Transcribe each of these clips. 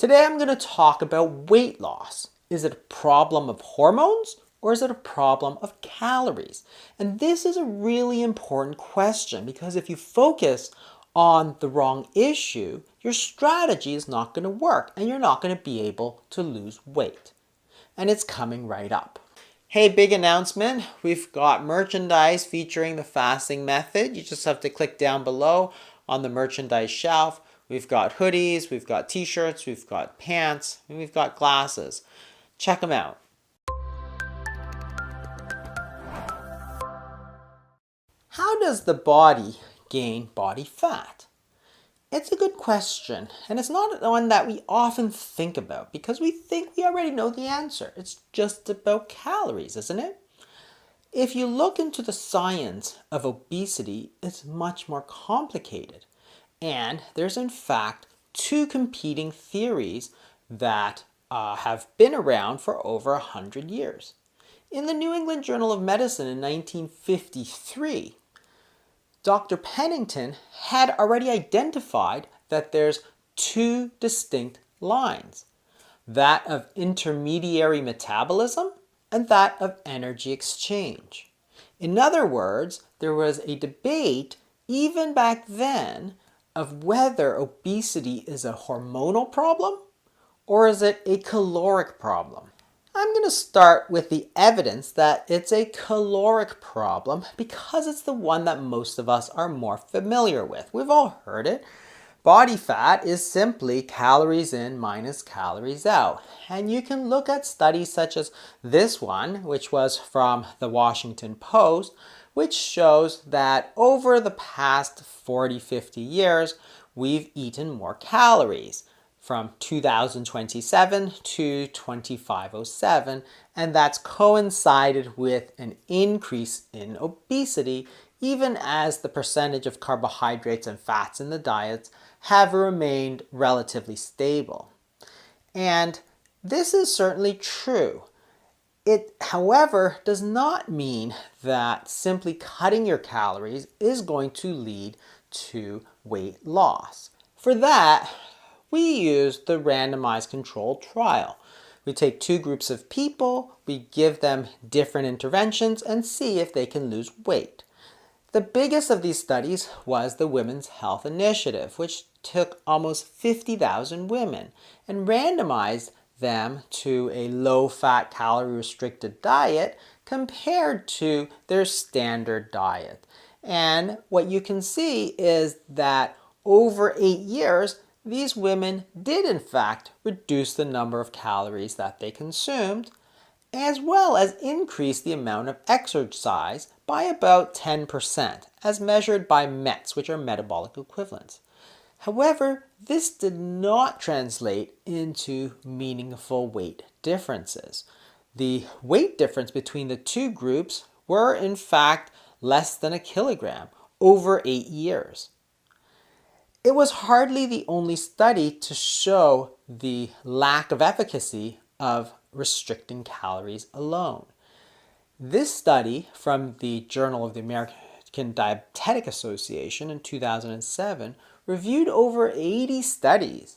Today I'm going to talk about weight loss. Is it a problem of hormones or is it a problem of calories? And this is a really important question because if you focus on the wrong issue, your strategy is not going to work and you're not going to be able to lose weight. And it's coming right up. Hey, big announcement. We've got merchandise featuring the fasting method. You just have to click down below on the merchandise shelf. We've got hoodies, we've got t-shirts, we've got pants, and we've got glasses. Check them out. How does the body gain body fat? It's a good question, and it's not one that we often think about because we think we already know the answer. It's just about calories, isn't it? If you look into the science of obesity, it's much more complicated. And there's in fact two competing theories that have been around for over 100 years. In the New England Journal of Medicine in 1953, Dr. Pennington had already identified that there's two distinct lines, that of intermediary metabolism and that of energy exchange. In other words, there was a debate even back then of whether obesity is a hormonal problem or is it a caloric problem. I'm going to start with the evidence that it's a caloric problem because it's the one that most of us are more familiar with. We've all heard it. Body fat is simply calories in minus calories out. And you can look at studies such as this one, which was from the Washington Post, which shows that over the past 40-50 years, we've eaten more calories from 2027 to 2507, and that's coincided with an increase in obesity, even as the percentage of carbohydrates and fats in the diets have remained relatively stable. And this is certainly true. It, however, does not mean that simply cutting your calories is going to lead to weight loss. For that, we use the randomized controlled trial. We take two groups of people, we give them different interventions and see if they can lose weight. The biggest of these studies was the Women's Health Initiative, which took almost 50,000 women and randomized them to a low-fat, calorie-restricted diet compared to their standard diet. And what you can see is that over 8 years, these women did in fact reduce the number of calories that they consumed, as well as increase the amount of exercise by about 10%, as measured by METs, which are metabolic equivalents. However, this did not translate into meaningful weight differences. The weight difference between the two groups were in fact less than a kilogram over 8 years. It was hardly the only study to show the lack of efficacy of restricting calories alone. This study from the Journal of the American Diabetic Association in 2007 reviewed over 80 studies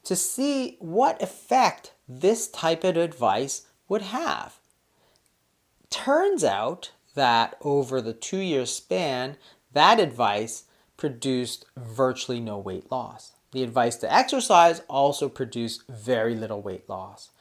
to see what effect this type of advice would have. Turns out that over the 2-year span, that advice produced virtually no weight loss. The advice to exercise also produced very little weight loss.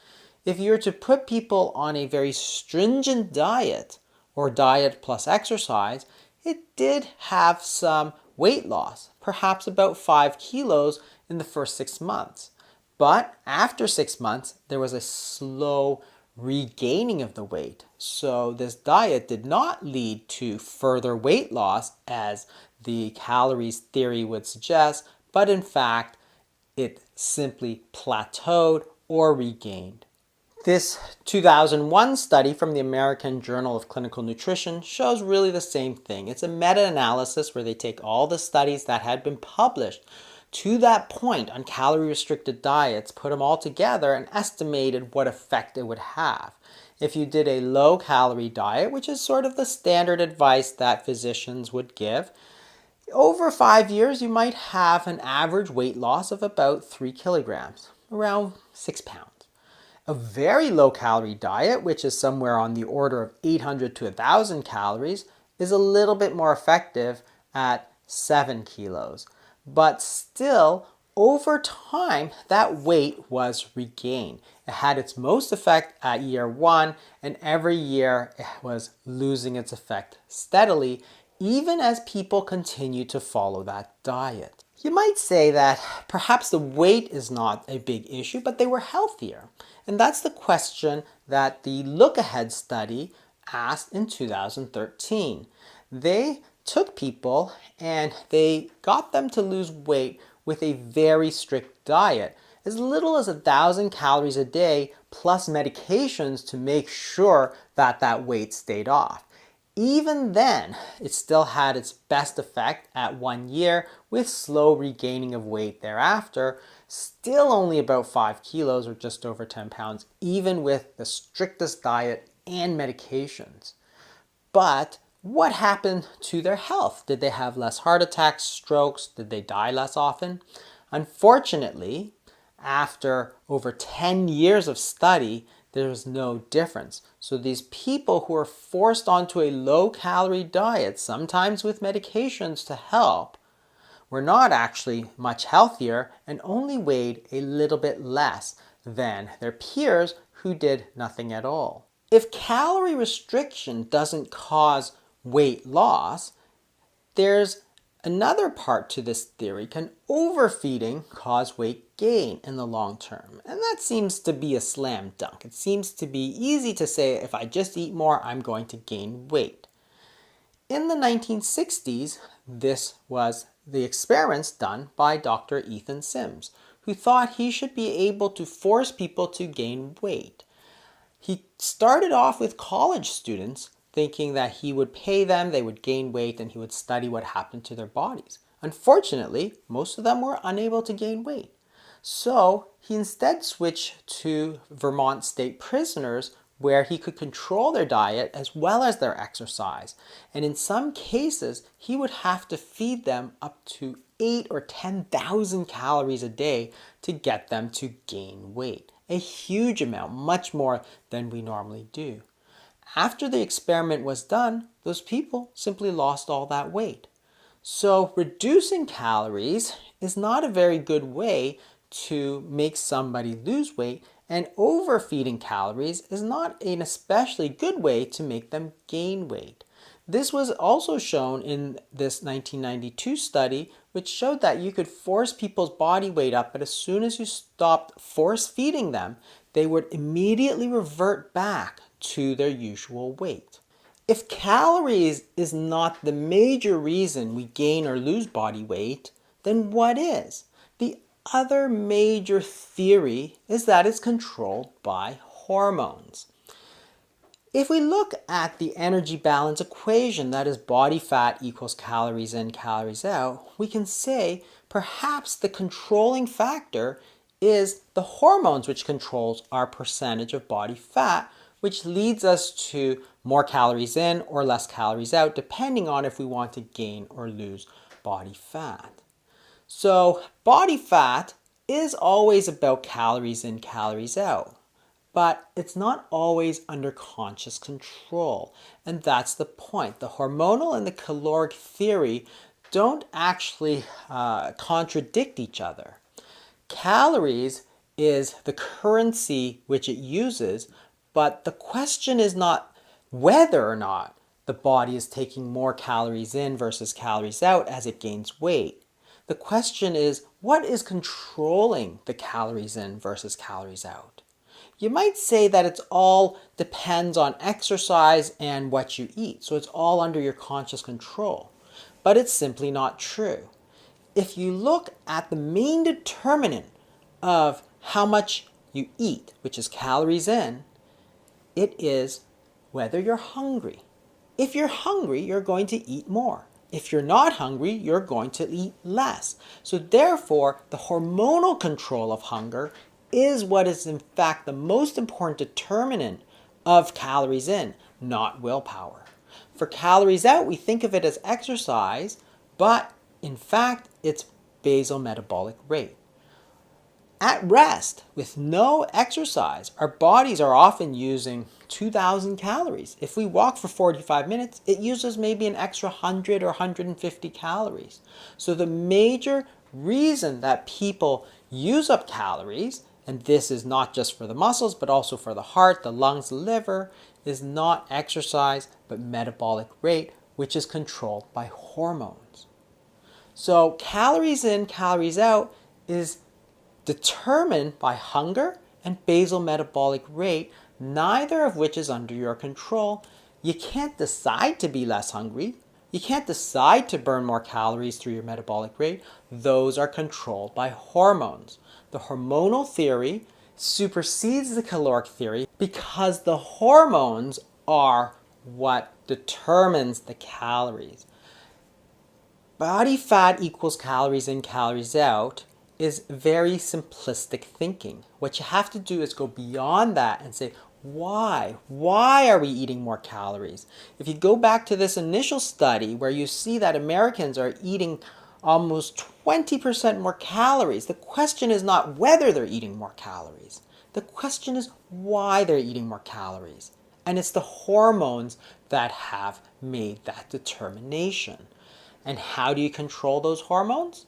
If you were to put people on a very stringent diet or diet plus exercise, it did have some weight loss, perhaps about 5 kilos in the first 6 months. But after 6 months, there was a slow regaining of the weight. So this diet did not lead to further weight loss as the calories theory would suggest, but in fact, it simply plateaued or regained. This 2001 study from the American Journal of Clinical Nutrition shows really the same thing. It's a meta-analysis where they take all the studies that had been published to that point on calorie-restricted diets, put them all together and estimated what effect it would have. If you did a low-calorie diet, which is sort of the standard advice that physicians would give, over 5 years you might have an average weight loss of about 3 kilograms. around 6 pounds. A very low calorie diet, which is somewhere on the order of 800 to 1,000 calories, is a little bit more effective at 7 kilos. But still, over time, that weight was regained. It had its most effect at year 1, and every year it was losing its effect steadily, even as people continued to follow that diet. You might say that perhaps the weight is not a big issue, but they were healthier. And that's the question that the Look Ahead study asked in 2013. They took people and they got them to lose weight with a very strict diet, as little as 1,000 calories a day plus medications to make sure that that weight stayed off. Even then, it still had its best effect at 1 year with slow regaining of weight thereafter, still only about 5 kilos or just over 10 pounds, even with the strictest diet and medications. But what happened to their health? Did they have less heart attacks, strokes? Did they die less often? Unfortunately, after over 10 years of study, there was no difference. So these people who were forced onto a low-calorie diet, sometimes with medications to help, were not actually much healthier and only weighed a little bit less than their peers who did nothing at all. If calorie restriction doesn't cause weight loss, there's another part to this theory. Can overfeeding cause weight gain in the long term? And that seems to be a slam dunk. It seems to be easy to say, if I just eat more, I'm going to gain weight. In the 1960s, this was the experiments done by Dr. Ethan Sims, who thought he should be able to force people to gain weight. He started off with college students, thinking that he would pay them, they would gain weight, and he would study what happened to their bodies. Unfortunately, most of them were unable to gain weight. So he instead switched to Vermont state prisoners, where he could control their diet as well as their exercise. And in some cases, he would have to feed them up to 8,000 or 10,000 calories a day to get them to gain weight. A huge amount, much more than we normally do. After the experiment was done, those people simply lost all that weight. So reducing calories is not a very good way to make somebody lose weight, and overfeeding calories is not an especially good way to make them gain weight. This was also shown in this 1992 study, which showed that you could force people's body weight up, but as soon as you stopped force feeding them, they would immediately revert back to their usual weight. If calories is not the major reason we gain or lose body weight, then what is? The other major theory is that it's controlled by hormones. If we look at the energy balance equation, that is body fat equals calories in, calories out, we can say perhaps the controlling factor is the hormones, which controls our percentage of body fat, which leads us to more calories in or less calories out, depending on if we want to gain or lose body fat. So body fat is always about calories in, calories out, but it's not always under conscious control. And that's the point. The hormonal and the caloric theory don't actually contradict each other. Calories is the currency which it uses, but the question is not whether or not the body is taking more calories in versus calories out as it gains weight. The question is, what is controlling the calories in versus calories out? You might say that it's all depends on exercise and what you eat, so it's all under your conscious control. But it's simply not true. If you look at the main determinant of how much you eat, which is calories in, it is whether you're hungry. If you're hungry, you're going to eat more. If you're not hungry, you're going to eat less. So therefore, the hormonal control of hunger is what is in fact the most important determinant of calories in, not willpower. For calories out, we think of it as exercise, but in fact, it's basal metabolic rate. At rest, with no exercise, our bodies are often using 2,000 calories. If we walk for 45 minutes, it uses maybe an extra 100 or 150 calories. So the major reason that people use up calories, and this is not just for the muscles, but also for the heart, the lungs, the liver, is not exercise, but metabolic rate, which is controlled by hormones. So calories in, calories out is determined by hunger and basal metabolic rate, neither of which is under your control. You can't decide to be less hungry. You can't decide to burn more calories through your metabolic rate. Those are controlled by hormones. The hormonal theory supersedes the caloric theory because the hormones are what determines the calories. Body fat equals calories in, calories out is very simplistic thinking. What you have to do is go beyond that and say, why? Why are we eating more calories? If you go back to this initial study where you see that Americans are eating almost 20% more calories, the question is not whether they're eating more calories. The question is why they're eating more calories. And it's the hormones that have made that determination. And how do you control those hormones?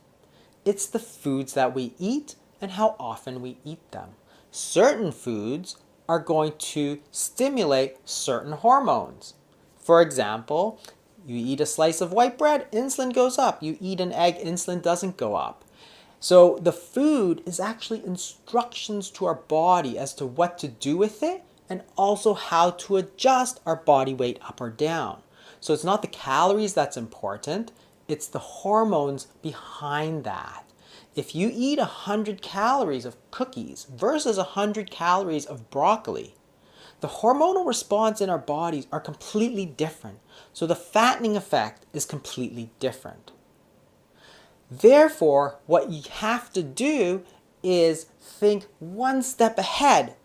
It's the foods that we eat and how often we eat them. Certain foods are going to stimulate certain hormones. For example, you eat a slice of white bread, insulin goes up. You eat an egg, insulin doesn't go up. So the food is actually instructions to our body as to what to do with it and also how to adjust our body weight up or down. So it's not the calories that's important, it's the hormones behind that. If you eat 100 calories of cookies versus 100 calories of broccoli, the hormonal response in our bodies are completely different. So the fattening effect is completely different. Therefore, what you have to do is think one step ahead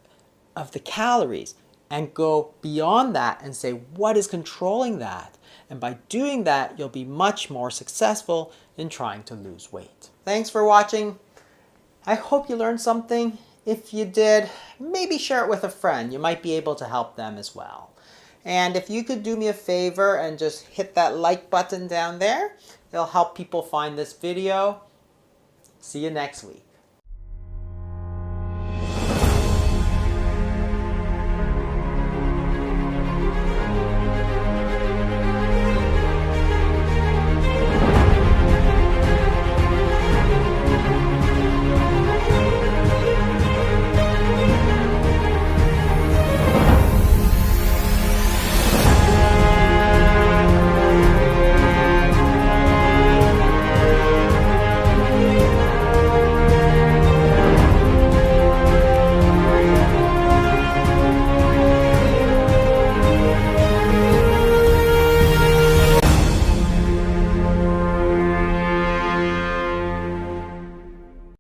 of the calories and go beyond that and say, what is controlling that? And by doing that, you'll be much more successful in trying to lose weight. Thanks for watching. I hope you learned something. If you did, maybe share it with a friend. You might be able to help them as well. And if you could do me a favor and just hit that like button down there, it'll help people find this video. See you next week.